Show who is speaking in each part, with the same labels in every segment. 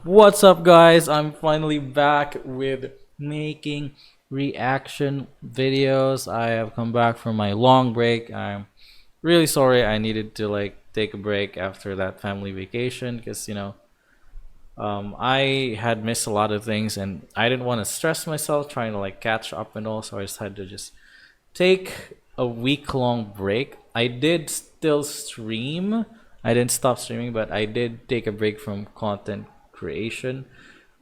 Speaker 1: What's up, guys? I'm finally back with making reaction videos. I have come back from my long break. I'm really sorry. I needed to take a break after that family vacation because I had missed a lot of things and I didn't want to stress myself trying to catch up and all. So I decided to just take a week-long break. I did still stream. I didn't stop streaming, but I did take a break from content creation.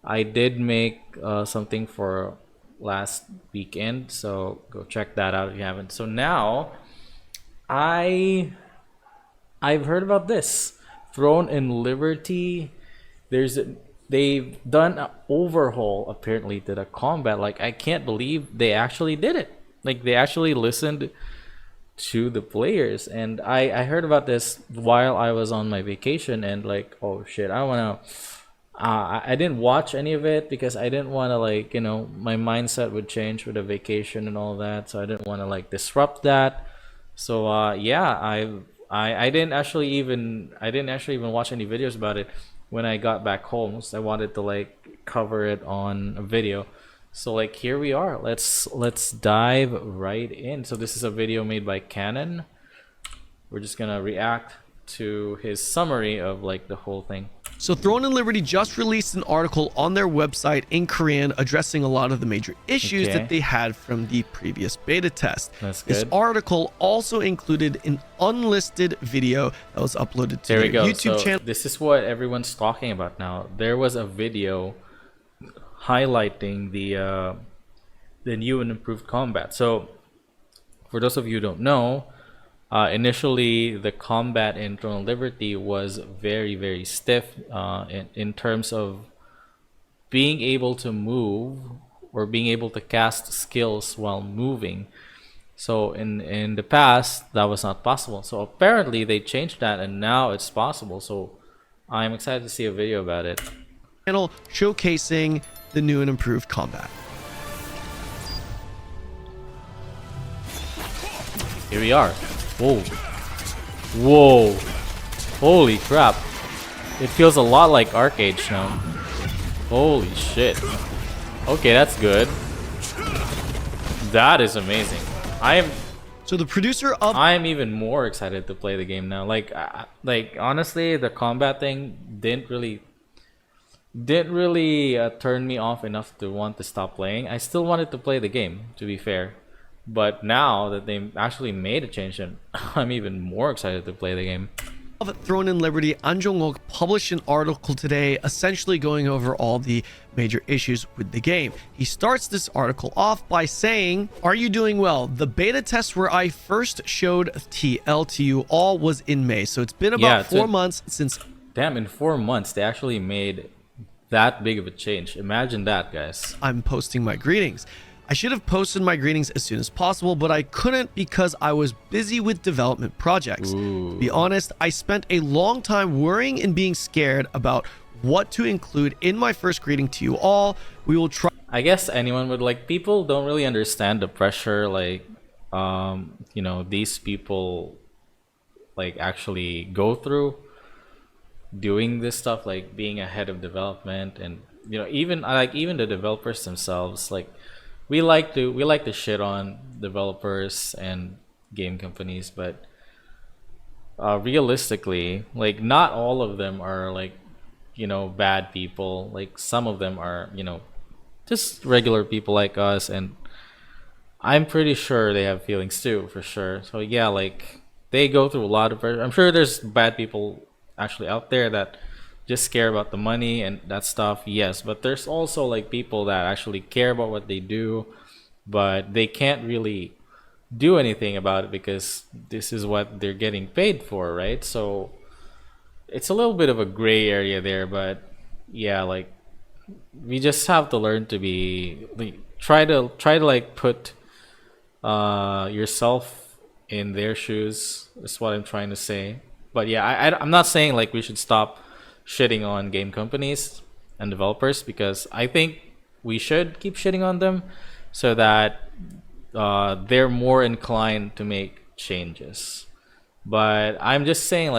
Speaker 1: I did make something for last weekend, so go check that out if you haven't. So now I I've heard about this Throne and Liberty. There's a, they've done an overhaul apparently to the combat. Like I can't believe they actually did it. Like they actually listened to the players, and I heard about this while I was on my vacation, and oh shit, I didn't watch any of it because I didn't want to my mindset would change with a vacation and all that, so I didn't want to disrupt that. So yeah, I didn't actually even watch any videos about it when I got back home. So I wanted to cover it on a video. So here we are. Let's dive right in. So this is a video made by Canon. We're just gonna react to his summary of the whole thing.
Speaker 2: So Throne and Liberty just released an article on their website in Korean addressing a lot of the major issues that they had from the previous beta test.
Speaker 1: That's good.
Speaker 2: This article also included an unlisted video that was uploaded to their YouTube channel.
Speaker 1: This is what everyone's talking about now. There was a video highlighting the new and improved combat. So for those of you who don't know, initially the combat in Throne of Liberty was very stiff in terms of being able to move or being able to cast skills while moving. So in the past that was not possible. So apparently they changed that and now it's possible. So I'm excited to see a video about it.
Speaker 2: Channel showcasing the new and improved combat.
Speaker 1: Here we are. Whoa. Whoa. Holy crap. It feels a lot like Arcade now. Holy shit. Okay, that's good. That is amazing.
Speaker 2: So the producer of
Speaker 1: I'm even more excited to play the game now. Honestly, the combat thing didn't really turn me off enough to want to stop playing. I still wanted to play the game, to be fair. But now that they actually made a change, I'm even more excited to play the game.
Speaker 2: of Throne and Liberty, An Jong-ok published an article today essentially going over all the major issues with the game. He starts this article off by saying, "Are you doing well? The beta test where I first showed TL to you all was in May. So it's been about 4 months since..."
Speaker 1: Damn, in 4 months they actually made that big of a change. Imagine that, guys.
Speaker 2: "I'm posting my greetings. I should have posted my greetings as soon as possible, but I couldn't because I was busy with development projects. To be honest, I spent a long time worrying and being scared about what to include in my first greeting to you all. We will try..."
Speaker 1: I guess anyone would people don't really understand the pressure these people actually go through doing this stuff, being ahead of development, and even the developers themselves. We like to shit on developers and game companies, but realistically, not all of them are bad people. Some of them are just regular people like us, and I'm pretty sure they have feelings too, for sure. So yeah, they go through a lot of pressure. I'm sure there's bad people actually out there that just care about the money and that stuff, yes, but there's also people that actually care about what they do, but they can't really do anything about it because this is what they're getting paid for, right? So it's a little bit of a gray area there, but yeah, we just have to learn to be try to put yourself in their shoes, is what I'm trying to say. But yeah, I'm not saying we should stop shitting on game companies and developers, because I think we should keep shitting on them so that they're more inclined to make changes. But I'm just saying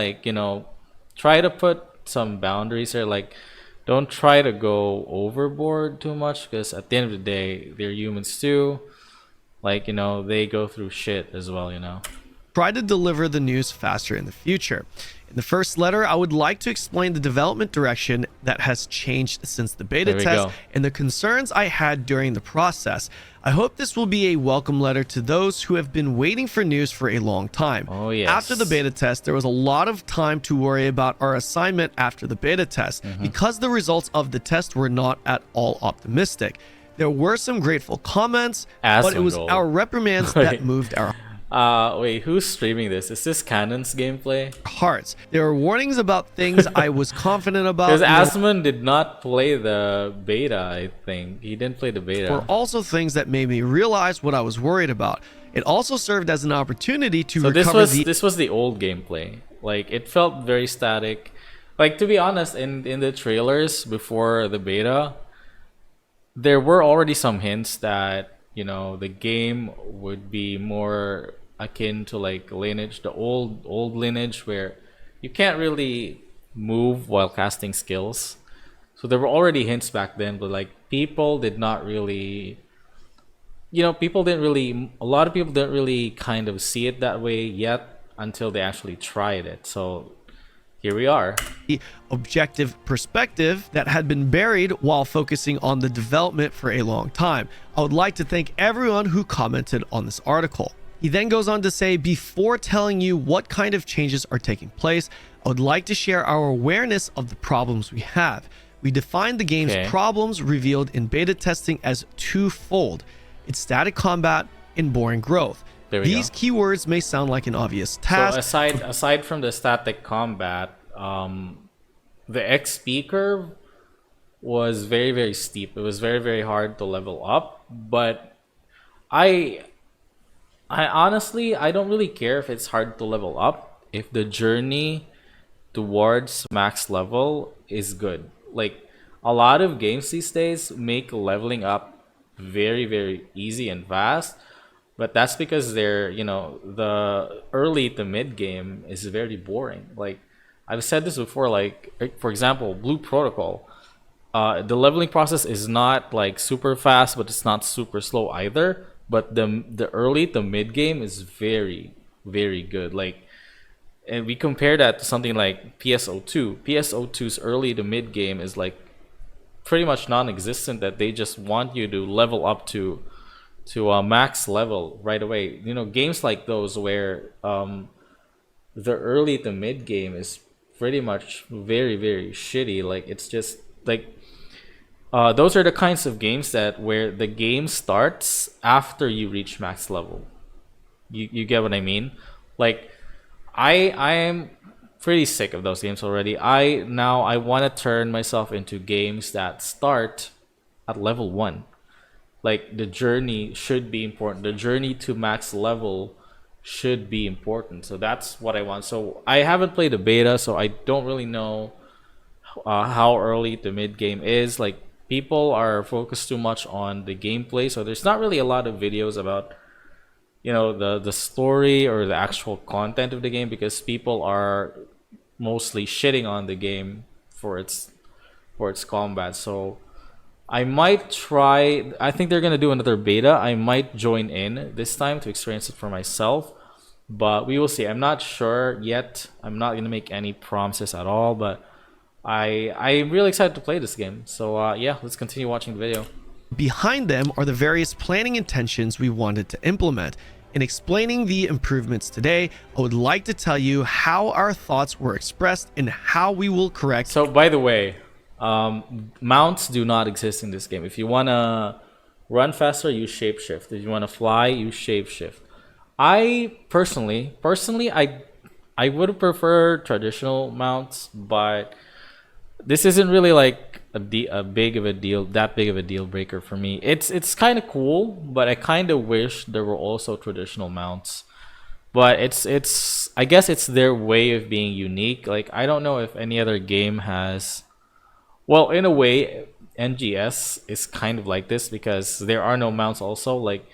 Speaker 1: try to put some boundaries, or don't try to go overboard too much because at the end of the day, they're humans too. Like, they go through shit as well,
Speaker 2: Try to deliver the news faster in the future. In the first letter, I would like to explain the development direction that has changed since the beta
Speaker 1: There we
Speaker 2: test
Speaker 1: go.
Speaker 2: and the concerns I had during the process. I hope this will be a welcome letter to those who have been waiting for news for a long time.
Speaker 1: Oh, yes.
Speaker 2: After the beta test, there was a lot of time to worry about our assignment after the beta test because the results of the test were not at all optimistic. There were some grateful comments, but it was
Speaker 1: Asmongold.
Speaker 2: our reprimands
Speaker 1: Wait.
Speaker 2: that moved our
Speaker 1: Wait, who's streaming this? Is this Canon's gameplay?
Speaker 2: hearts. There were warnings about things I was confident about.
Speaker 1: Because
Speaker 2: and
Speaker 1: Asmon did not play the beta, I think. He didn't play the
Speaker 2: there were
Speaker 1: beta.
Speaker 2: also things that made me realize what I was worried about. It also served as an opportunity to
Speaker 1: So
Speaker 2: recover the
Speaker 1: this was the old gameplay. Like, it felt very static. Like, to be honest, in the trailers before the beta, there were already some hints that the game would be more akin to like lineage, the old lineage where you can't really move while casting skills. So there were already hints back then, but like people did not really, people didn't really, a lot of people didn't really kind of see it that way yet until they actually tried it. So here we are.
Speaker 2: objective perspective that had been buried while focusing on the development for a long time. I would like to thank everyone who commented on this article. He then goes on to say, before telling you what kind of changes are taking place, I would like to share our awareness of the problems we have. We defined the game's
Speaker 1: Okay.
Speaker 2: problems revealed in beta testing as twofold. It's static combat and boring growth.
Speaker 1: There we
Speaker 2: These
Speaker 1: go.
Speaker 2: keywords may sound like an obvious
Speaker 1: So
Speaker 2: task,
Speaker 1: aside from the static combat, the XP curve was very, very steep. It was very, very hard to level up. But I honestly, I don't really care if it's hard to level up if the journey towards max level is good. Like, a lot of games these days make leveling up very, very easy and fast, but that's because the early to mid game is very boring. Like, I've said this before, like, for example, Blue Protocol, the leveling process is not like super fast, but it's not super slow either. But the early to mid game is very, very good. Like, and we compare that to something like PSO2. PSO2's early to mid game is like pretty much non-existent. That they just want you to level up to a max level right away. Games like those where the early to mid game is pretty much very, very shitty. Like, it's just like those are the kinds of games that where the game starts after you reach max level. You get what I mean? Like, I am pretty sick of those games already. I want to turn myself into games that start at level 1. Like, the journey should be important. The journey to max level should be important. So that's what I want. So I haven't played the beta, so I don't really know how early the mid game is. Like, people are focused too much on the gameplay, so there's not really a lot of videos about the story or the actual content of the game, because people are mostly shitting on the game for its combat. So I might try. I think they're gonna do another beta. I might join in this time to experience it for myself, but we will see. I'm not sure yet. I'm not gonna make any promises at all, but I'm really excited to play this game. So yeah, let's continue watching the video.
Speaker 2: behind them are the various planning intentions we wanted to implement. In explaining the improvements today, I would like to tell you how our thoughts were expressed and how we will correct.
Speaker 1: So, by the way, mounts do not exist in this game. If you wanna run faster, use shapeshift. If you wanna fly, use shapeshift. I personally, I would prefer traditional mounts, but this isn't really like a big of a deal, that big of a deal breaker for me. It's kind of cool, but I kind of wish there were also traditional mounts. But it's I guess it's their way of being unique. Like, I don't know if any other game has. Well, in a way, NGS is kind of like this because there are no mounts. Also, like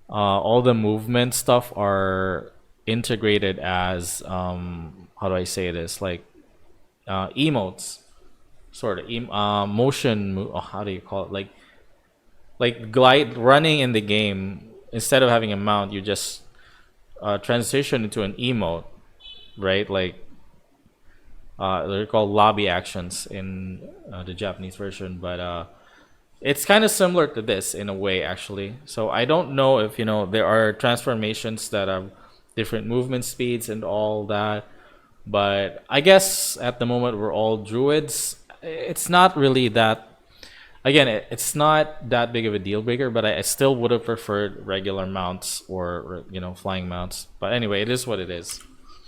Speaker 1: all the movement stuff are integrated as how do I say this? Like emotes. sort of motion. How do you call it? Like glide running in the game. Instead of having a mount, you just transition into an emote, right? Like they're called lobby actions in the Japanese version, but it's kind of similar to this in a way, actually. So I don't know if there are transformations that have different movement speeds and all that, but I guess at the moment we're all druids. It's not really that. Again, it's not that big of a deal breaker, but I still would have preferred regular mounts or flying mounts. But anyway, it is what it is.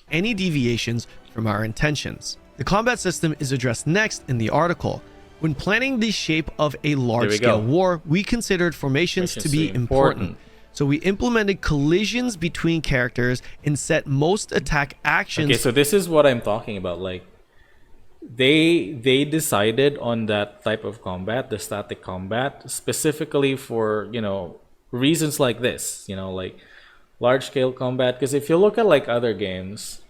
Speaker 2: Any deviations from our intentions. The combat system is addressed next in the article. When planning the shape of a large-scale war, we considered formations to be important. So we implemented collisions between characters and set most attack actions.
Speaker 1: Okay, so this is what I'm talking about. Like, they decided on that type of combat, the static combat, specifically for reasons like this. Like large-scale combat. Because if you look at like other games,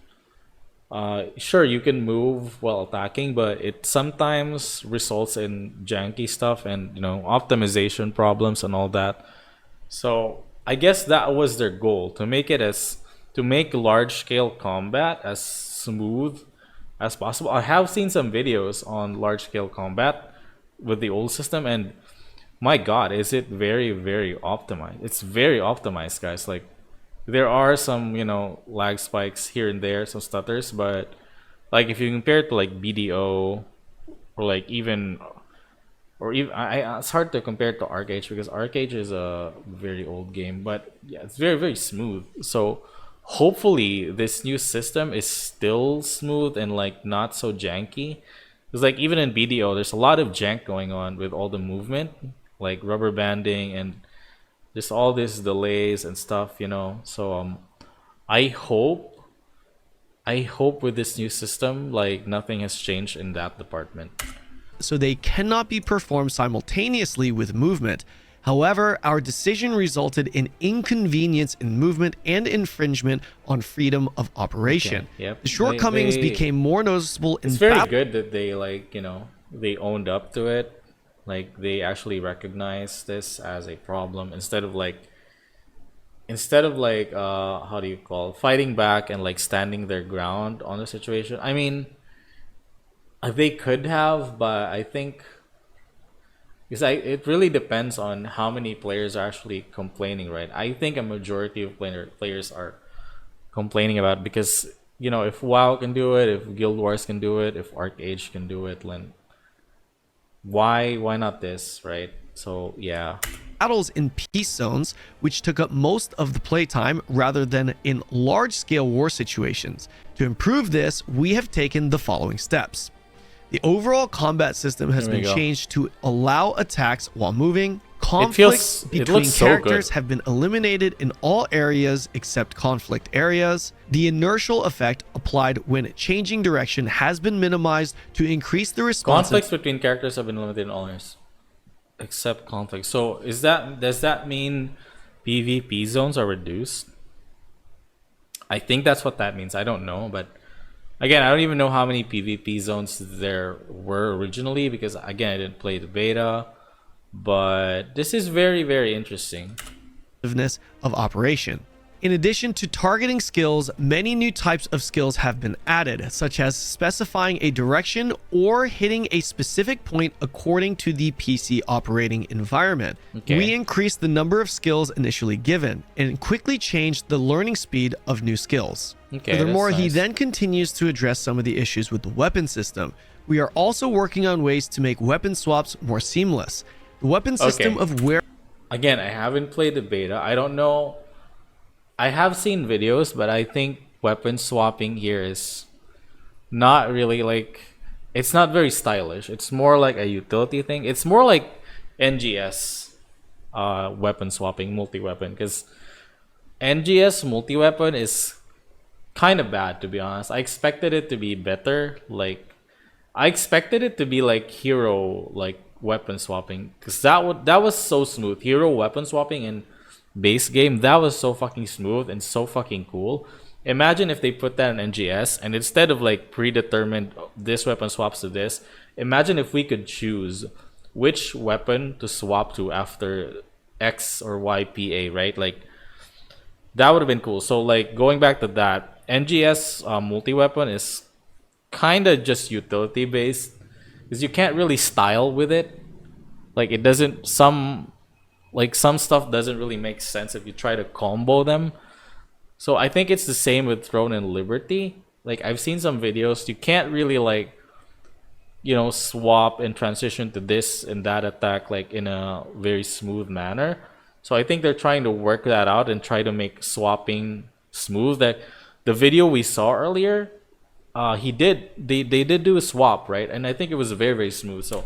Speaker 1: sure, you can move while attacking, but it sometimes results in janky stuff and optimization problems and all that. So I guess that was their goal, to make large scale combat as smooth as possible. I have seen some videos on large scale combat with the old system, and my god, is it very, very optimized. It's very optimized, guys. Like, there are some lag spikes here and there, some stutters, but like if you compare it to like BDO or it's hard to compare it to Arcade because Arcade is a very old game, but yeah, it's very, very smooth. So hopefully this new system is still smooth and like not so janky, because like even in BDO there's a lot of jank going on with all the movement, like rubber banding and just all these delays and stuff, so I hope with this new system, like, nothing has changed in that department.
Speaker 2: So they cannot be performed simultaneously with movement. However, our decision resulted in inconvenience in movement and infringement on freedom of operation.
Speaker 1: Okay. Yep.
Speaker 2: The shortcomings became more noticeable in
Speaker 1: It's very good that they they owned up to it. Like, they actually recognize this as a problem instead of how do you call it? Fighting back and like standing their ground on the situation. I mean, they could have, but I think it really depends on how many players are actually complaining, right? I think a majority of players are complaining about it because if WoW can do it, if Guild Wars can do it, if Arcade can do it, then why not this, right? So yeah.
Speaker 2: Battles in peace zones, which took up most of the playtime rather than in large-scale war situations. To improve this, we have taken the following steps. The overall combat system has been changed to allow attacks while moving. Conflicts between characters have been eliminated in all areas except conflict areas. The inertial effect applied when changing direction has been minimized to increase the response.
Speaker 1: Conflicts between characters have been limited in all areas except conflict. So does that mean PvP zones are reduced? I think that's what that means. I don't know, but again, I don't even know how many PvP zones there were originally because again, I didn't play the beta. But this is very, very interesting.
Speaker 2: Of operation. In addition to targeting skills, many new types of skills have been added, such as specifying a direction or hitting a specific point according to the PC operating environment. Okay. We increased the number of skills initially given and quickly changed the learning speed of new skills. Okay, furthermore, he then continues to address some of the issues with the weapon system. We are also working on ways to make weapon swaps more seamless. The weapon system of where...
Speaker 1: Again, I haven't played the beta. I don't know. I have seen videos, but I think weapon swapping here is not really like... It's not very stylish. It's more like a utility thing. It's more like NGS weapon swapping, multi-weapon. Because NGS multi-weapon is kind of bad, to be honest. I expected it to be better. Like, I expected it to be like hero, like, weapon swapping, because that was so smooth. Hero weapon swapping in base game, that was so fucking smooth and so fucking cool. Imagine if they put that in NGS and instead of like predetermined this weapon swaps to this, imagine if we could choose which weapon to swap to after X or YPA, right? Like that would have been cool. So like going back to that, NGS multi weapon is kind of just utility based because you can't really style with it. Like it doesn't some stuff doesn't really make sense if you try to combo them. So I think it's the same with Throne and Liberty. Like I've seen some videos, you can't really like swap and transition to this and that attack like in a very smooth manner. So I think they're trying to work that out and try to make swapping smooth. That the video we saw earlier, they did do a swap, right? And I think it was very, very smooth. So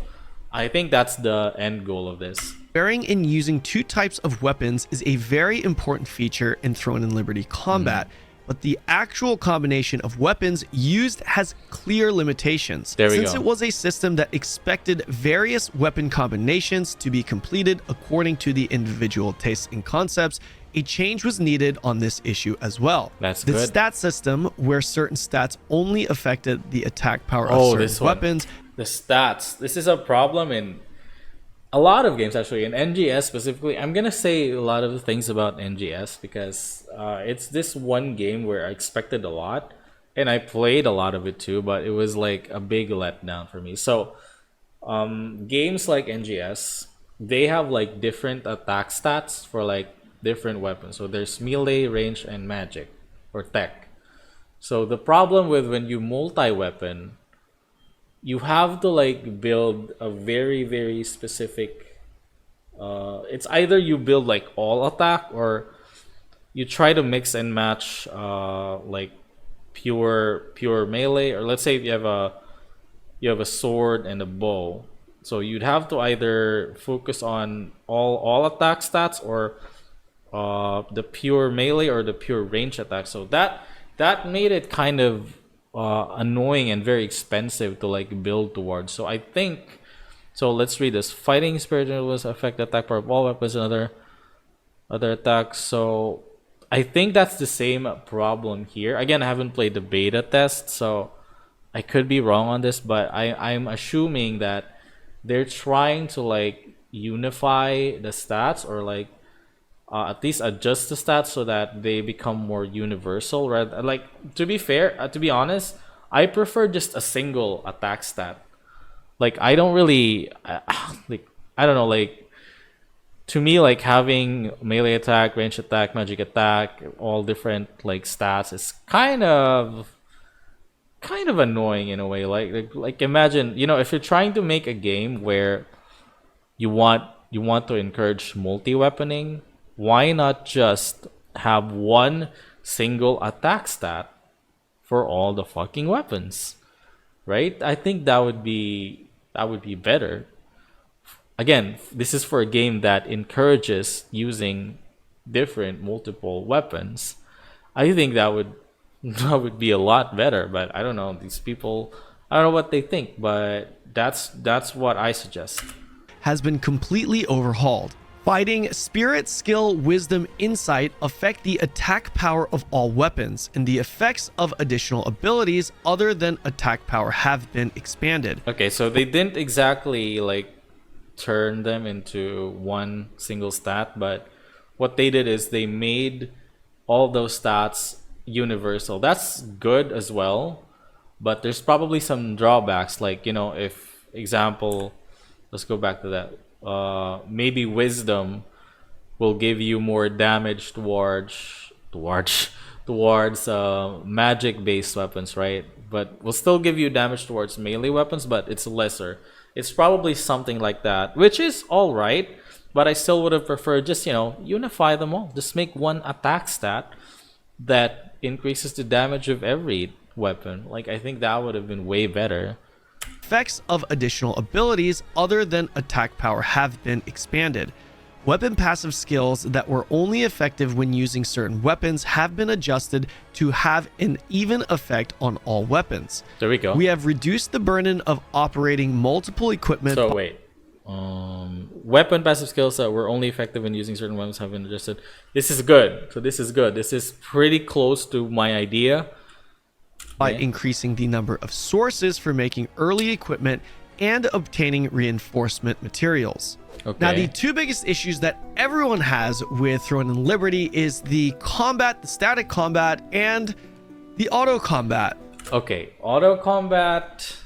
Speaker 1: I think that's the end goal of this.
Speaker 2: Sparing in using two types of weapons is a very important feature in Throne and Liberty combat, but the actual combination of weapons used has clear limitations.
Speaker 1: There we
Speaker 2: Since
Speaker 1: go.
Speaker 2: it was a system that expected various weapon combinations to be completed according to the individual tastes and concepts, a change was needed on this issue as well.
Speaker 1: That's
Speaker 2: the
Speaker 1: good.
Speaker 2: stat system, where certain stats only affected the attack power
Speaker 1: Oh,
Speaker 2: of
Speaker 1: this
Speaker 2: certain
Speaker 1: one.
Speaker 2: weapons.
Speaker 1: The stats. This is a problem in a lot of games, actually. In NGS specifically, I'm gonna say a lot of the things about NGS because it's this one game where I expected a lot, and I played a lot of it too, but it was like a big letdown for me. So games like NGS, they have like different attack stats for like different weapons. So there's melee, range, and magic or tech. So the problem with when you multi-weapon, you have to like build a very, very specific it's either you build like all attack or you try to mix and match like pure melee. Or let's say if you have a sword and a bow, so you'd have to either focus on all attack stats or the pure melee or the pure range attack. So that made it kind of annoying and very expensive to like build towards. So I think, so let's read this. Fighting spirit was affect the attack power of all weapons and other attacks. So I think that's the same problem here. Again, I haven't played the beta test, so I could be wrong on this, but I'm assuming that they're trying to like unify the stats or like at least adjust the stats so that they become more universal. Right? Like to be fair, to be honest, I prefer just a single attack stat. Like I don't really like I don't know, like to me like having melee attack, range attack, magic attack, all different like stats is kind of annoying in a way. Like imagine, if you're trying to make a game where you want to encourage multi-weaponing, why not just have one single attack stat for all the fucking weapons? Right? I think that would be better. Again, this is for a game that encourages using different multiple weapons. I think that would that would be a lot better, but I don't know. These people, I don't know what they think, but that's what I suggest.
Speaker 2: Has been completely overhauled. Fighting, spirit, skill, wisdom, insight affect the attack power of all weapons, and the effects of additional abilities other than attack power have been expanded.
Speaker 1: Okay, so they didn't exactly like turn them into one single stat, but what they did is they made all those stats universal. That's good as well, but there's probably some drawbacks. Like, if example, let's go back to that. Maybe wisdom will give you more damage towards magic based weapons, right? But will still give you damage towards melee weapons, but it's lesser. It's probably something like that, which is all right, but I still would have preferred just unify them all. Just make one attack stat that increases the damage of every weapon. Like I think that would have been way better.
Speaker 2: Effects of additional abilities other than attack power have been expanded. Weapon passive skills that were only effective when using certain weapons have been adjusted to have an even effect on all weapons.
Speaker 1: There we go.
Speaker 2: We have reduced the burden of operating multiple equipment.
Speaker 1: So wait. Weapon passive skills that were only effective when using certain weapons have been adjusted. This is good. So this is good. This is pretty close to my idea.
Speaker 2: By increasing the number of sources for making early equipment and obtaining reinforcement materials. Now, the
Speaker 1: Okay.
Speaker 2: two biggest issues that everyone has with Throne and Liberty is the combat, the static combat, and the auto combat.
Speaker 1: Okay. Auto combat.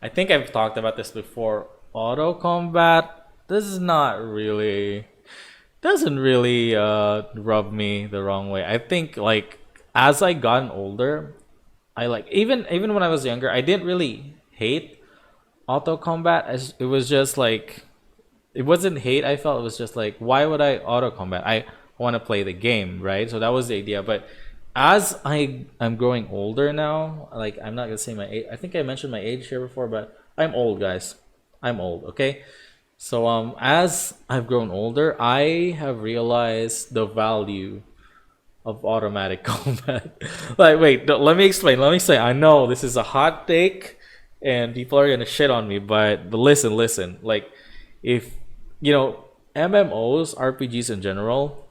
Speaker 1: I think I've talked about this before. Auto combat. This is not really. Doesn't really rub me the wrong way. I think like as I gotten older, I like even when I was younger, I didn't really hate auto combat. As it was just like it wasn't hate. I felt it was just like why would I auto combat? I want to play the game, right? So that was the idea. But as I'm growing older now, like I'm not gonna say my age. I think I mentioned my age here before, but I'm old, guys. I'm old. Okay. So as I've grown older, I have realized the value of automatic combat. Like, wait, let me explain. Let me say, I know this is a hot take, and people are gonna shit on me, but listen, listen. Like, if you know MMOs, RPGs in general,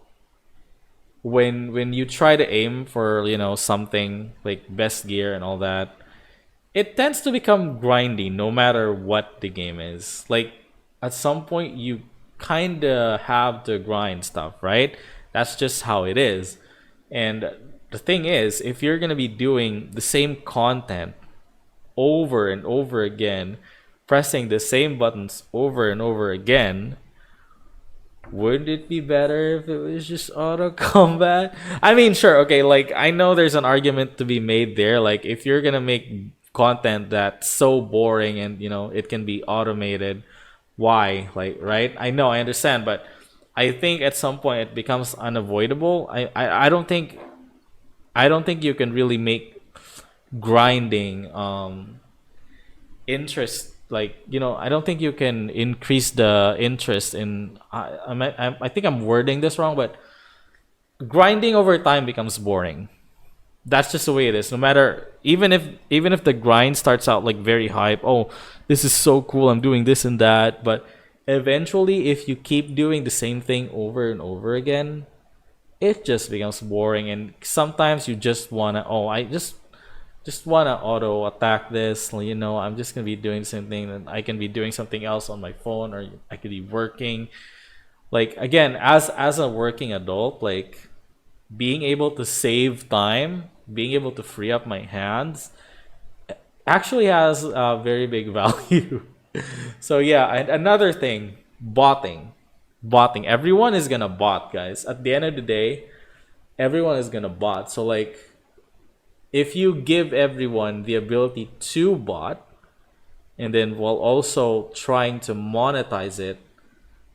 Speaker 1: when you try to aim for something like best gear and all that, it tends to become grindy no matter what the game is. Like at some point you kind of have to grind stuff, right? That's just how it is. And the thing is, if you're going to be doing the same content over and over again, pressing the same buttons over and over again, wouldn't it be better if it was just auto combat? I mean, sure, okay, like I know there's an argument to be made there. Like if you're gonna make content that's so boring and it can be automated, why? Like, right? I know, I understand, but I think at some point it becomes unavoidable. I don't think you can really make grinding interest, like I don't think you can increase the interest in I think I'm wording this wrong, but grinding over time becomes boring. That's just the way it is. No matter, even if the grind starts out like very hype, oh, this is so cool, I'm doing this and that, but eventually if you keep doing the same thing over and over again, it just becomes boring. And sometimes you just wanna, oh, I just wanna auto attack this. I'm just gonna be doing something, and I can be doing something else on my phone, or I could be working. Like again, as a working adult, like being able to save time, being able to free up my hands, actually has a very big value. So yeah, and another thing, botting. Everyone is gonna bot, guys. At the end of the day, everyone is gonna bot. So like if you give everyone the ability to bot, and then while also trying to monetize it,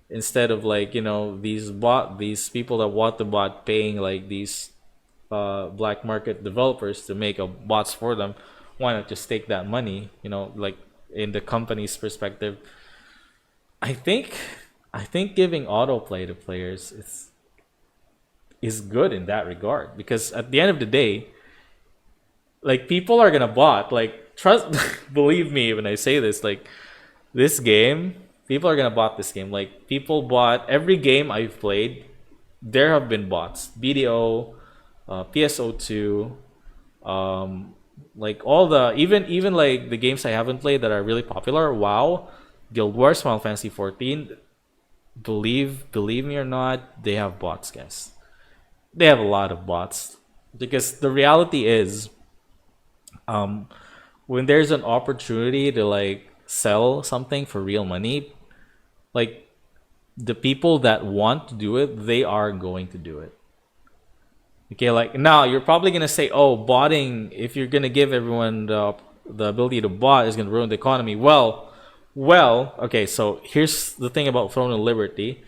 Speaker 1: instead of like these people that want the bot paying like these black market developers to make a bots for them, why not just take that money, like in the company's perspective. I think i think giving autoplay to players is good in that regard, because at the end of the day, like people are gonna bot, like trust believe me when I say this, like this game, people are gonna bot this game. Like people bought every game I've played, there have been bots. BDO, PSO2, like all the, even like the games I haven't played that are really popular, WoW, Guild Wars, Final Fantasy 14. Believe me or not, they have bots, guys. They have a lot of bots, because the reality is, um, when there's an opportunity to like sell something for real money, like the people that want to do it, they are going to do it. Okay, like now you're probably gonna say, "Oh, botting. If you're gonna give everyone the ability to bot, is gonna ruin the economy." Well. Okay. So here's the thing about Throne of Liberty.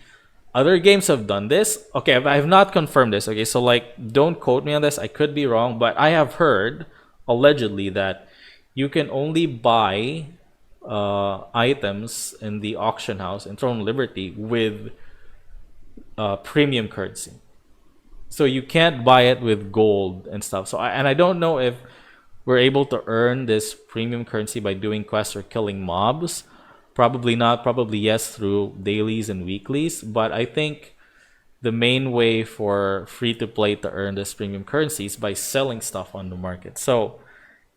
Speaker 1: Other games have done this. Okay, I have not confirmed this. Okay, so like, don't quote me on this. I could be wrong, but I have heard allegedly that you can only buy items in the auction house in Throne of Liberty with premium currency. So you can't buy it with gold and stuff. And I don't know if we're able to earn this premium currency by doing quests or killing mobs. Probably not. Probably yes, through dailies and weeklies. But I think the main way for free to play to earn this premium currency is by selling stuff on the market. So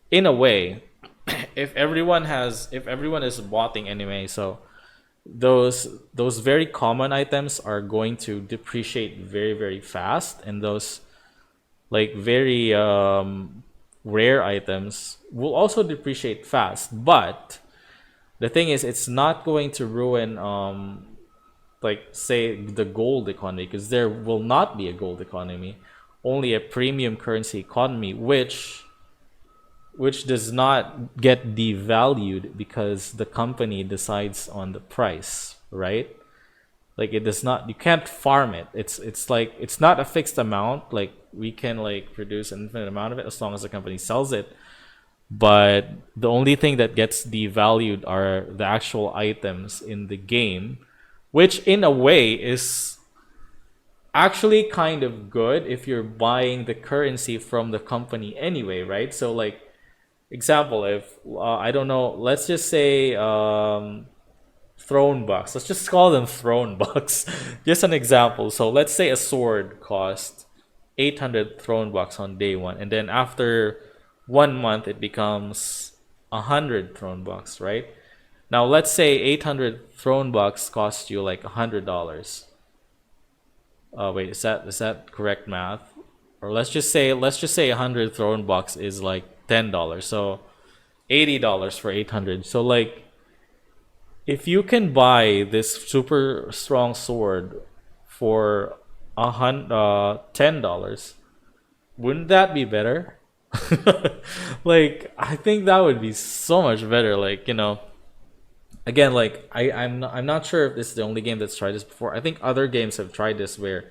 Speaker 1: in a way, if everyone is botting anyway, so those very common items are going to depreciate very very fast, and those like very rare items will also depreciate fast. But the thing is, it's not going to ruin like say the gold economy, because there will not be a gold economy, only a premium currency economy, which does not get devalued because the company decides on the price, right? Like it does not, you can't farm it. It's like it's not a fixed amount. Like we can like produce an infinite amount of it as long as the company sells it. But the only thing that gets devalued are the actual items in the game, which in a way is actually kind of good if you're buying the currency from the company anyway, right? So like example, if I don't know, let's just say throne bucks. Let's just call them throne bucks. Just an example. So let's say a sword cost 800 throne bucks on day one, and then after 1 month it becomes 100 throne bucks, right? Now let's say 800 throne bucks cost you like $100. Wait, is that correct math? Or let's just say 100 throne bucks is like $10. So $80 for 800. So like if you can buy this super strong sword for $10, wouldn't that be better? Like I think that would be so much better. Like again, like I'm not sure if this is the only game that's tried this before. I think other games have tried this where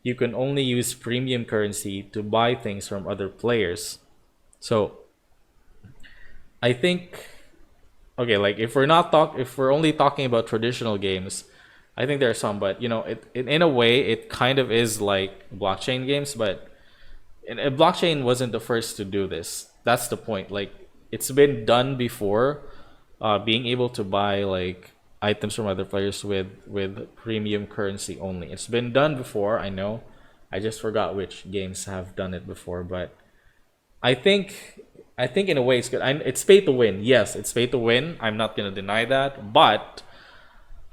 Speaker 1: you can only use premium currency to buy things from other players. So I think, okay, like if we're only talking about traditional games, I think there are some, but it in a way it kind of is like blockchain games, but blockchain wasn't the first to do this. That's the point. Like it's been done before, being able to buy like items from other players with premium currency only. It's been done before, I know. I just forgot which games have done it before, but I think in a way it's good. It's pay to win. Yes, it's pay to win. I'm not gonna deny that, but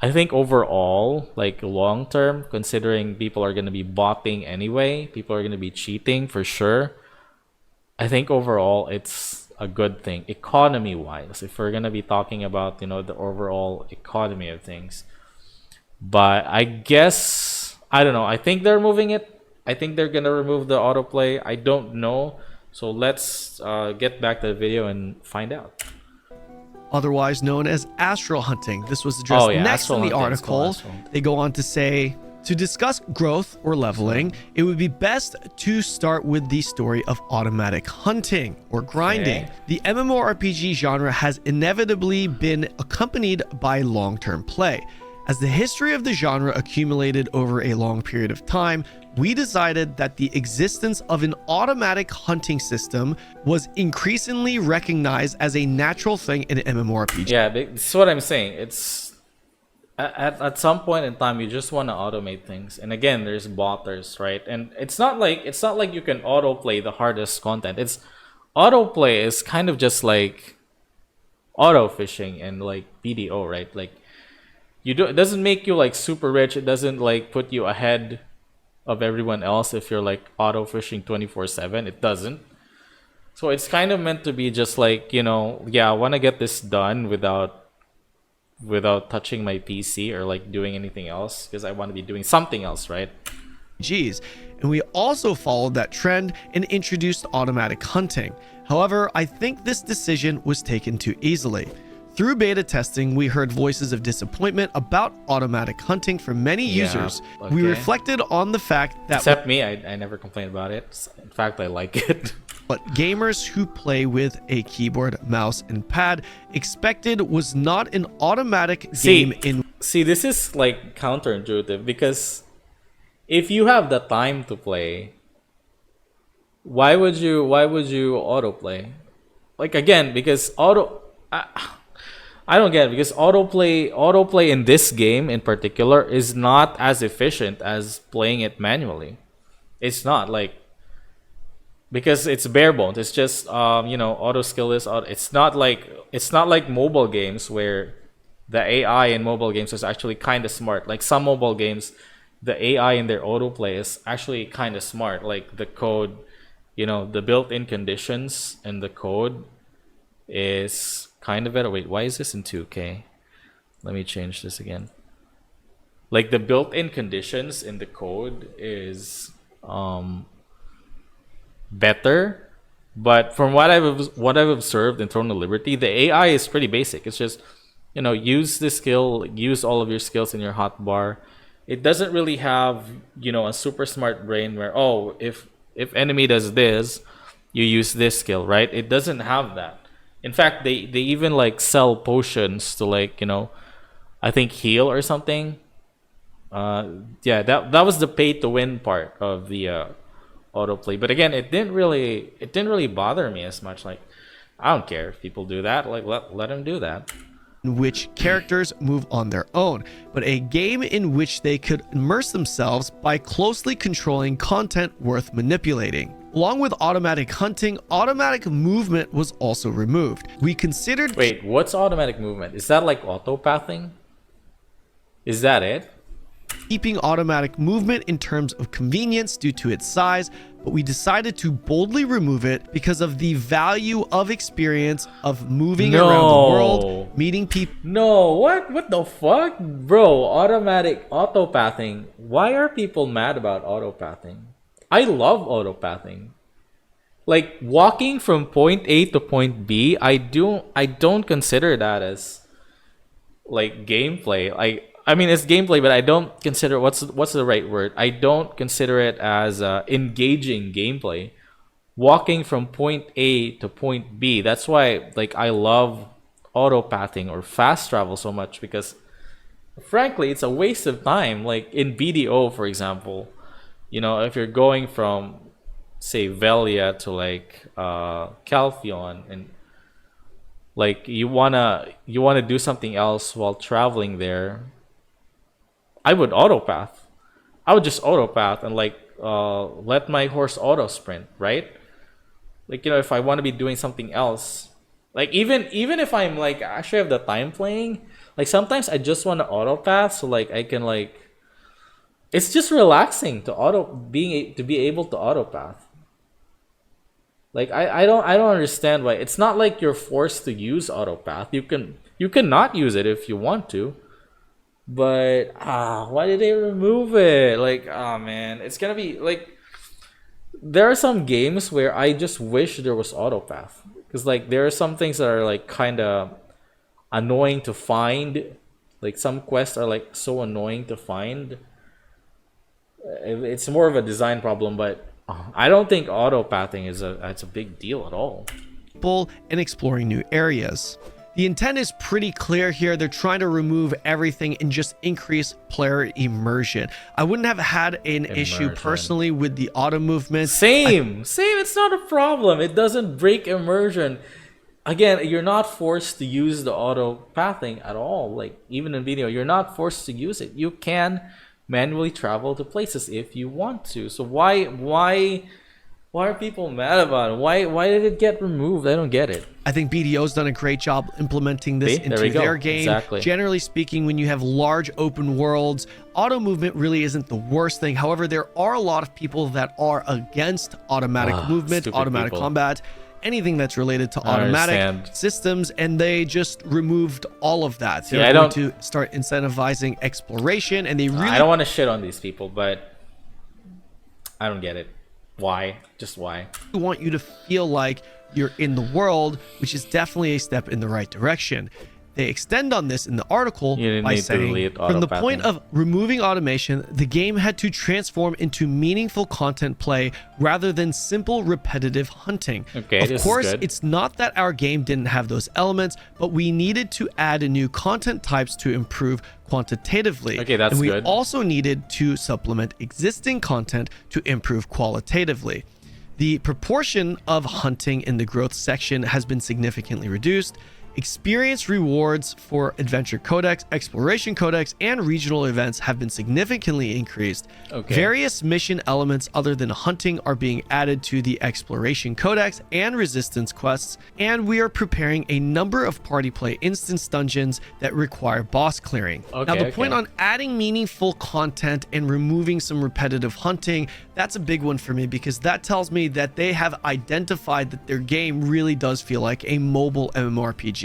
Speaker 1: I think overall, like long term, considering people are gonna be botting anyway, people are gonna be cheating for sure. I think overall it's a good thing economy wise. If we're gonna be talking about the overall economy of things, but I guess I don't know. I think they're moving it. I think they're gonna remove the autoplay. I don't know. So let's get back to the video and find out.
Speaker 2: Otherwise known as astral hunting. This was addressed next in the article. They go on to say, to discuss growth or leveling, it would be best to start with the story of automatic hunting or grinding.
Speaker 1: Okay.
Speaker 2: The MMORPG genre has inevitably been accompanied by long-term play. As the history of the genre accumulated over a long period of time, we decided that the existence of an automatic hunting system was increasingly recognized as a natural thing in MMORPG.
Speaker 1: Yeah, this is what I'm saying. It's at some point in time you just want to automate things, and again, there's botters, right? And it's not like you can autoplay the hardest content. It's autoplay is kind of just like auto fishing and like BDO, right? Like it doesn't make you like super rich. It doesn't like put you ahead of everyone else if you're like auto fishing 24/7. It doesn't. So it's kind of meant to be just like I want to get this done without touching my PC or like doing anything else, because I want to be doing something else, right?
Speaker 2: And we also followed that trend and introduced automatic hunting. However, I think this decision was taken too easily. Through beta testing, we heard voices of disappointment about automatic hunting from many users.
Speaker 1: Okay.
Speaker 2: We reflected on the fact that
Speaker 1: Except me, I never complained about it. In fact, I like it.
Speaker 2: what gamers who play with a keyboard, mouse, and pad expected was not an automatic game in...
Speaker 1: See, this is like counterintuitive, because if you have the time to play, why would you autoplay? Like again, because I don't get it, because autoplay in this game in particular is not as efficient as playing it manually. It's not like because it's bare bones. It's just auto skill is auto. It's not like mobile games where the AI in mobile games is actually kind of smart. Like some mobile games, the AI in their autoplay is actually kind of smart. Like the code, the built-in conditions in the code is kind of better. Wait, why is this in 2K? Let me change this again. Like the built-in conditions in the code is better, but from what I've observed in Throne of Liberty, the AI is pretty basic. It's just use the skill, use all of your skills in your hotbar. It doesn't really have a super smart brain where if enemy does this, you use this skill, right? It doesn't have that. In fact, they even like sell potions to like I think heal or something. Yeah, that was the pay to win part of the autoplay. But again, it didn't really bother me as much. Like I don't care if people do that. Like let them do that.
Speaker 2: In which characters move on their own, but a game in which they could immerse themselves by closely controlling content worth manipulating. Along with automatic hunting, automatic movement was also removed. We considered...
Speaker 1: Wait, what's automatic movement? Is that like autopathing? Is that it?
Speaker 2: Keeping automatic movement in terms of convenience due to its size, but we decided to boldly remove it because of the value of experience of moving around the world, meeting people.
Speaker 1: No, what the fuck? Bro, automatic autopathing. Why are people mad about autopathing? I love autopathing. Like walking from point A to point B, I don't consider that as like gameplay. I mean, it's gameplay, but I don't consider what's the right word. I don't consider it as engaging gameplay. Walking from point A to point B. That's why like I love autopathing or fast travel so much, because frankly, it's a waste of time. Like in BDO, for example, if you're going from say Velia to like Calphion, and like you wanna do something else while traveling there, I would autopath. I would just autopath and like let my horse auto sprint, right? Like if I want to be doing something else, like even if I'm like actually have the time playing, like sometimes I just want to autopath so like I can like, it's just relaxing to be able to autopath. Like I don't understand why. It's not like you're forced to use autopath. You can not use it if you want to. But why did they remove it? Like, man, it's gonna be like, there are some games where I just wish there was autopath, because like there are some things that are like kind of annoying to find. Like some quests are like so annoying to find. It's more of a design problem, but I don't think autopathing it's a big deal at all.
Speaker 2: And exploring new areas. The intent is pretty clear here. They're trying to remove everything and just increase player immersion. I wouldn't have had an issue personally with the auto movement.
Speaker 1: Same. It's not a problem. It doesn't break immersion. Again, you're not forced to use the auto pathing at all. Like even in video, you're not forced to use it. You can manually travel to places if you want to. So why are people mad about it? Why did it get removed? I don't get it.
Speaker 2: I think BDO's done a great job implementing this into their game.
Speaker 1: Exactly.
Speaker 2: Generally speaking, when you have large open worlds, auto movement really isn't the worst thing. However, there are a lot of people that are against automatic movement, automatic combat, anything that's related to automatic systems, and they just removed all of that. So they're going to start incentivizing exploration, and they really...
Speaker 1: I don't want to shit on these people, but I don't get it. Why? Just why?
Speaker 2: We want you to feel like you're in the world, which is definitely a step in the right direction. They extend on this in the article by saying, from the point of removing automation, the game had to transform into meaningful content play rather than simple repetitive hunting. Of course, it's not that our game didn't have those elements, but we needed to add new content types to improve quantitatively. And we also needed to supplement existing content to improve qualitatively. The proportion of hunting in the growth section has been significantly reduced. Experience rewards for Adventure Codex, Exploration Codex, and regional events have been significantly increased.
Speaker 1: Okay.
Speaker 2: Various mission elements other than hunting are being added to the Exploration Codex and Resistance quests, and we are preparing a number of party play instance dungeons that require boss clearing.
Speaker 1: Okay,
Speaker 2: Now, the point on adding meaningful content and removing some repetitive hunting, that's a big one for me, because that tells me that they have identified that their game really does feel like a mobile MMORPG.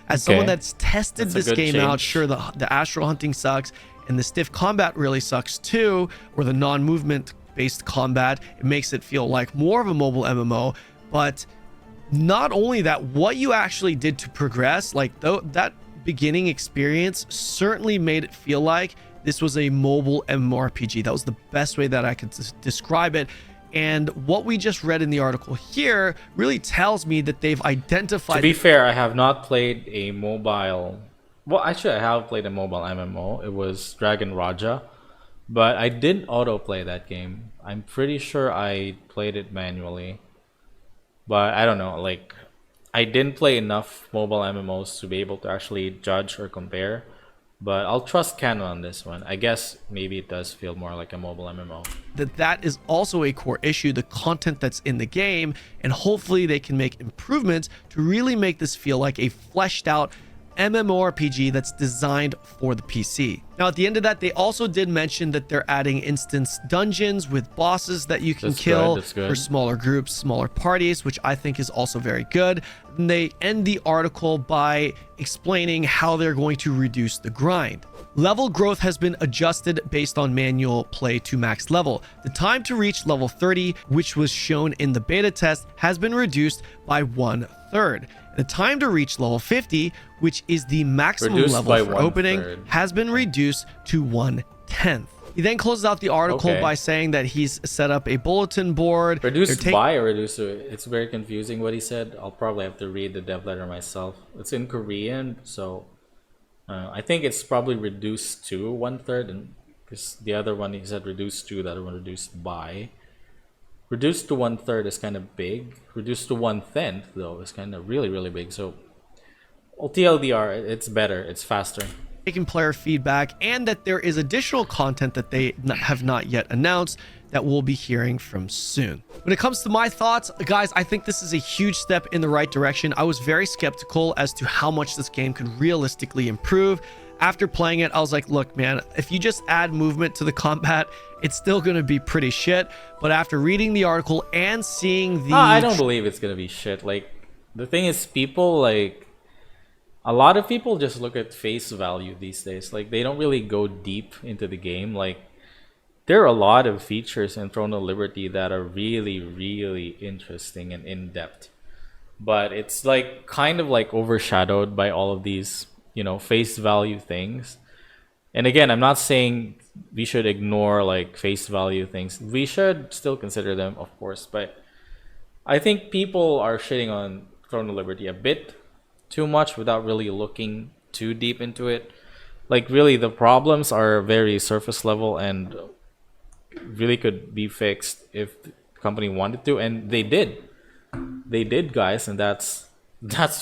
Speaker 2: As someone that's tested this game out, sure, the astral hunting sucks and the stiff combat really sucks too, or the non-movement based combat, it makes it feel like more of a mobile MMO. But not only that, what you actually did to progress, like that beginning experience certainly made it feel like this was a mobile MMORPG. That was the best way that I could describe it. And what we just read in the article here really tells me that they've identified...
Speaker 1: To be fair, I have not played a mobile... Well, actually, I have played a mobile MMO. It was Dragon Raja. But I didn't autoplay that game. I'm pretty sure I played it manually. But I don't know, like... I didn't play enough mobile MMOs to be able to actually judge or compare. But I'll trust Canon on this one. I guess maybe it does feel more like a mobile MMO.
Speaker 2: That is also a core issue, the content that's in the game, and hopefully they can make improvements to really make this feel like a fleshed out MMORPG that's designed for the PC. Now, at the end of that, they also did mention that they're adding instance dungeons with bosses that you can kill for smaller groups, smaller parties, which I think is also very good. And they end the article by explaining how they're going to reduce the grind. Level growth has been adjusted based on manual play to max level. The time to reach level 30, which was shown in the beta test, has been reduced by 1/3. The time to reach level 50, which is the maximum level for opening, has been reduced to 1/10. He then closes out the article by saying that he's set up a bulletin board.
Speaker 1: Reduced by or reduced to? It's very confusing what he said. I'll probably have to read the dev letter myself. It's in Korean, so I think it's probably reduced to 1/3, and because the other one he said reduced to, the other one reduced by. Reduced to 1/3 is kind of big. Reduced to 1/10 though is kind of really big. So TLDR, it's better, it's faster.
Speaker 2: Taking player feedback, and that there is additional content that they have not yet announced that we'll be hearing from soon. When it comes to my thoughts, guys, I think this is a huge step in the right direction. I was very skeptical as to how much this game could realistically improve. After playing it, I was like, look, man, if you just add movement to the combat, it's still going to be pretty shit. But after reading the article and seeing the...
Speaker 1: I don't believe it's going to be shit. Like, the thing is, people, like... A lot of people just look at face value these days. Like, they don't really go deep into the game. Like, there are a lot of features in Throne of Liberty that are really interesting and in-depth. But it's, like, kind of, like, overshadowed by all of these... you know, face value things. And again, I'm not saying we should ignore like face value things. We should still consider them, of course, but I think people are shitting on Throne of Liberty a bit too much without really looking too deep into it. Like, really, the problems are very surface level and really could be fixed if the company wanted to, and they did. They did, guys, and that's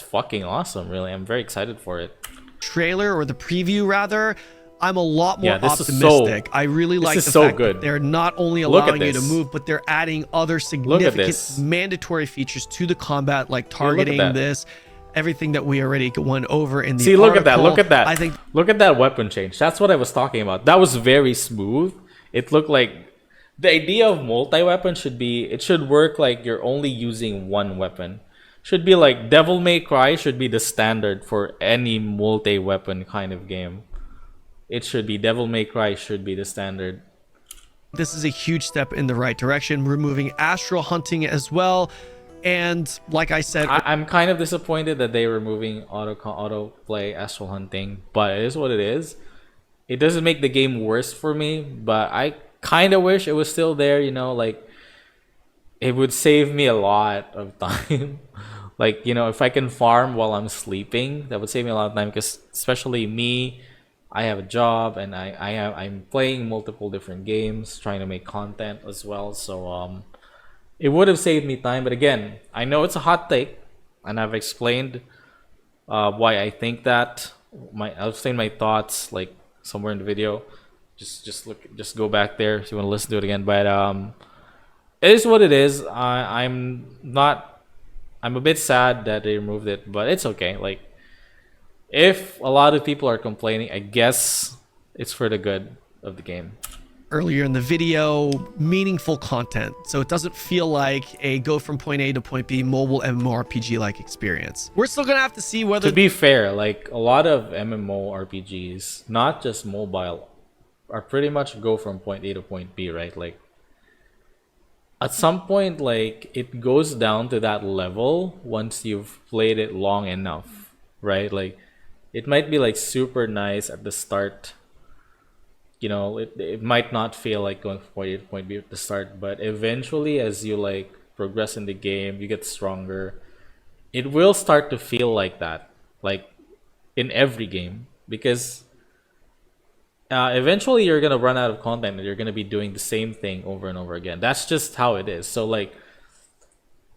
Speaker 1: fucking awesome, really. I'm very excited for it.
Speaker 2: Trailer, or the preview rather, I'm a lot more optimistic. I really like the fact that they're not only allowing you to move, but they're adding other significant mandatory features to the combat, like targeting everything that we already went over in the article.
Speaker 1: Look at that. I think look at that weapon change. That's what I was talking about. That was very smooth. It looked like the idea of multi-weapon should work like you're only using one weapon. Should be like Devil May Cry should be the standard for any multi-weapon kind of game. It should be Devil May Cry should be the standard.
Speaker 2: This is a huge step in the right direction, removing astral hunting as well. And like I said,
Speaker 1: I'm kind of disappointed that they're removing auto play astral hunting, but it is what it is. It doesn't make the game worse for me, but I kind of wish it was still there, you know, like it would save me a lot of time. Like, you know, if I can farm while I'm sleeping, that would save me a lot of time, because especially me, I have a job and I'm playing multiple different games, trying to make content as well. So it would have saved me time. But again, I know it's a hot take, and I've explained why I think that. I'll explain my thoughts like somewhere in the video. Just go back there if you want to listen to it again. But it is what it is. I'm not. I'm a bit sad that they removed it, but it's okay. Like if a lot of people are complaining, I guess it's for the good of the game.
Speaker 2: Earlier in the video, meaningful content, so it doesn't feel like a go from point A to point B mobile MMORPG like experience. We're still gonna have to see whether.
Speaker 1: To be fair, like a lot of MMORPGs, not just mobile, are pretty much go from point A to point B, right? Like at some point, like it goes down to that level once you've played it long enough, right? Like it might be like super nice at the start. You know, it might not feel like going from point A to point B at the start, but eventually as you like progress in the game, you get stronger. It will start to feel like that, like in every game, because eventually you're gonna run out of content and you're gonna be doing the same thing over and over again. That's just how it is. So like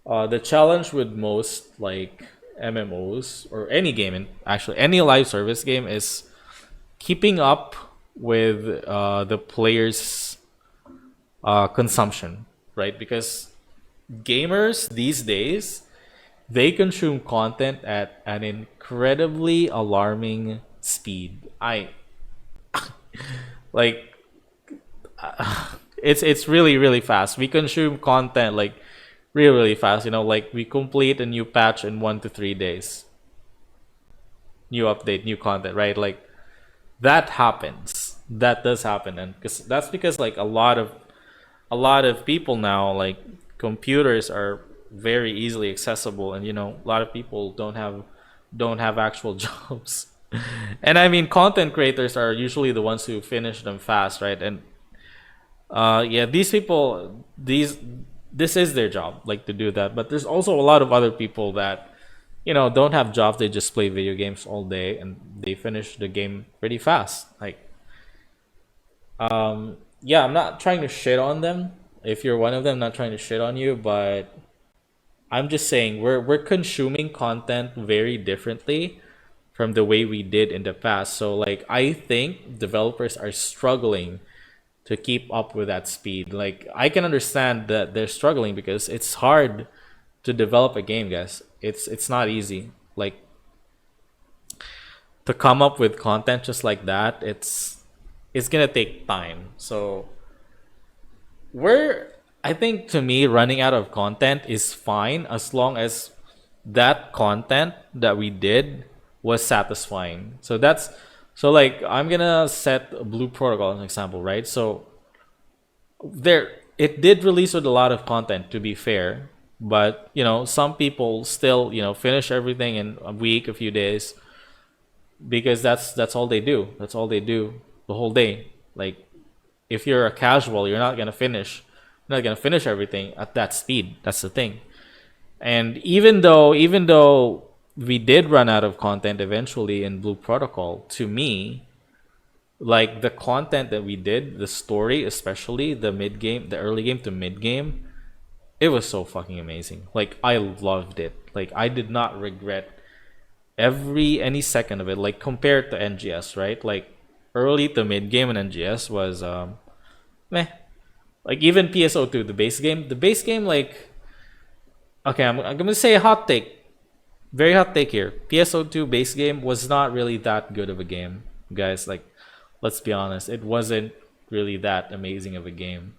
Speaker 1: the challenge with most like MMOs or any game, and actually any live service game, is keeping up with the players' consumption, right? Because gamers these days, they consume content at an incredibly alarming speed. I like it's really really fast. We consume content like really really fast. You know, like we complete a new patch in 1 to 3 days. New update, new content, right? Like that happens. That does happen, and that's because like a lot of people now, like computers are very easily accessible, and you know a lot of people don't have actual jobs. And I mean content creators are usually the ones who finish them fast, right? And yeah, these people, this is their job, like to do that. But there's also a lot of other people that don't have jobs. They just play video games all day and they finish the game pretty fast. Like yeah, I'm not trying to shit on them. If you're one of them, I'm not trying to shit on you, but I'm just saying we're consuming content very differently from the way we did in the past. So like I think developers are struggling to keep up with that speed. Like I can understand that they're struggling because it's hard to develop a game, guys. It's not easy. Like to come up with content just like that, it's gonna take time. So we're I think to me running out of content is fine as long as that content that we did was satisfying. So like I'm gonna set Blue Protocol as an example, right? So there it did release with a lot of content, to be fair, but some people still finish everything in a week, a few days, because that's all they do. That's all they do the whole day. Like if you're a casual, you're not gonna finish everything at that speed. That's the thing. And even though we did run out of content eventually in Blue Protocol, to me, like the content that we did, the story, especially the mid game, the early game to mid game, it was so fucking amazing. Like I loved it. Like I did not regret any second of it. Like compared to NGS, right? Like early to mid game in NGS was meh. Like even PSO2, the base game, like okay, I'm gonna say a hot take, very hot take here. PSO2 base game was not really that good of a game, guys. Like let's be honest, it wasn't really that amazing of a game.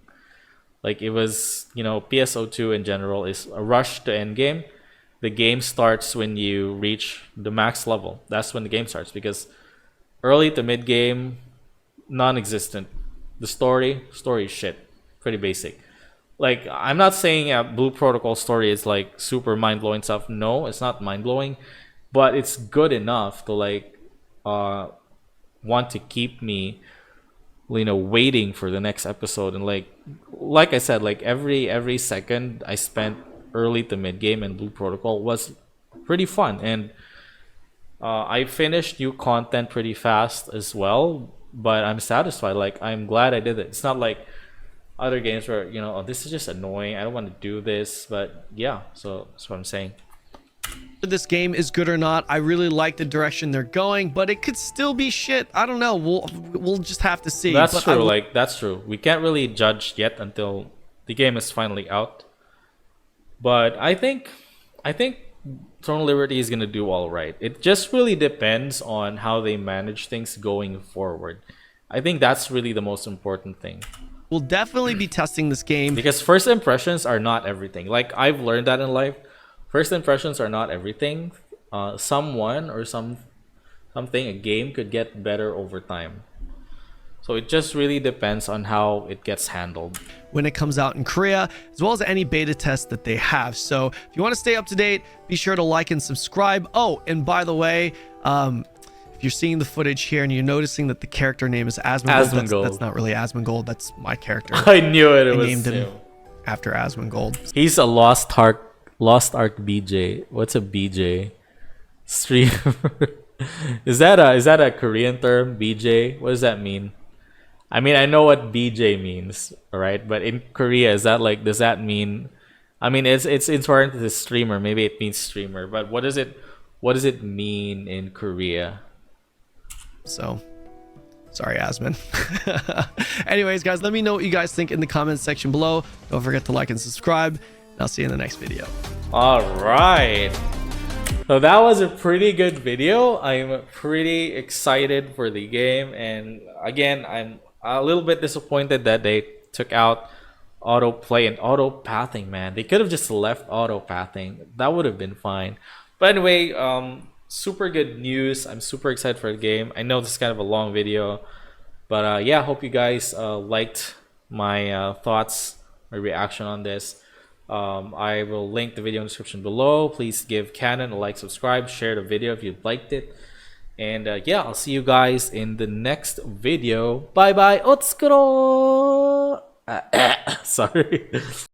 Speaker 1: Like it was, PSO2 in general is a rush to end game. The game starts when you reach the max level. That's when the game starts, because early to mid game, non-existent. The story is shit, pretty basic. Like I'm not saying a Blue Protocol story is like super mind-blowing stuff. No, it's not mind-blowing, but it's good enough to like want to keep me waiting for the next episode. And like I said, like every second I spent early to mid game and Blue Protocol was pretty fun. And I finished new content pretty fast as well, but I'm satisfied. Like I'm glad I did it. It's not like other games where oh, this is just annoying, I don't want to do this. But yeah, so that's what I'm saying.
Speaker 2: this game is good or not. I really like the direction they're going, but it could still be shit. I don't know. We'll just have to see.
Speaker 1: That's
Speaker 2: But
Speaker 1: true. Like that's true. We can't really judge yet until the game is finally out. But I think Throne of Liberty is gonna do all right. It just really depends on how they manage things going forward. I think that's really the most important thing.
Speaker 2: we'll definitely be testing this game.
Speaker 1: Because first impressions are not everything. Like I've learned that in life. First impressions are not everything. Someone or something, a game could get better over time. So it just really depends on how it gets handled.
Speaker 2: When it comes out in Korea, as well as any beta tests that they have. So if you want to stay up to date, be sure to like and subscribe. Oh, and by the way, if you're seeing the footage here and you're noticing that the character name is Asmongold, that's not really Asmongold, that's my character.
Speaker 1: I knew it. It was
Speaker 2: named him after Asmongold.
Speaker 1: He's a Lost Ark BJ. What's a BJ? Streamer. Is that a Korean term? BJ? What does that mean? I mean, I know what BJ means, right? But in Korea, is that like, does that mean? I mean, it's important to streamer. Maybe it means streamer. But what does it mean in Korea?
Speaker 2: So, sorry, Asmon. Anyways, guys, let me know what you guys think in the comments section below. Don't forget to like and subscribe. And I'll see you in the next video.
Speaker 1: All right. So that was a pretty good video. I'm pretty excited for the game. And again, I'm a little bit disappointed that they took out autoplay and auto pathing, man. They could have just left auto pathing. That would have been fine. But anyway, super good news. I'm super excited for the game. I know this is kind of a long video, but yeah, hope you guys liked my thoughts, my reaction on this. I will link the video in the description below. Please give Canon a like, subscribe, share the video if you liked it. And yeah, I'll see you guys in the next video. Bye bye. Otsukuro! Sorry.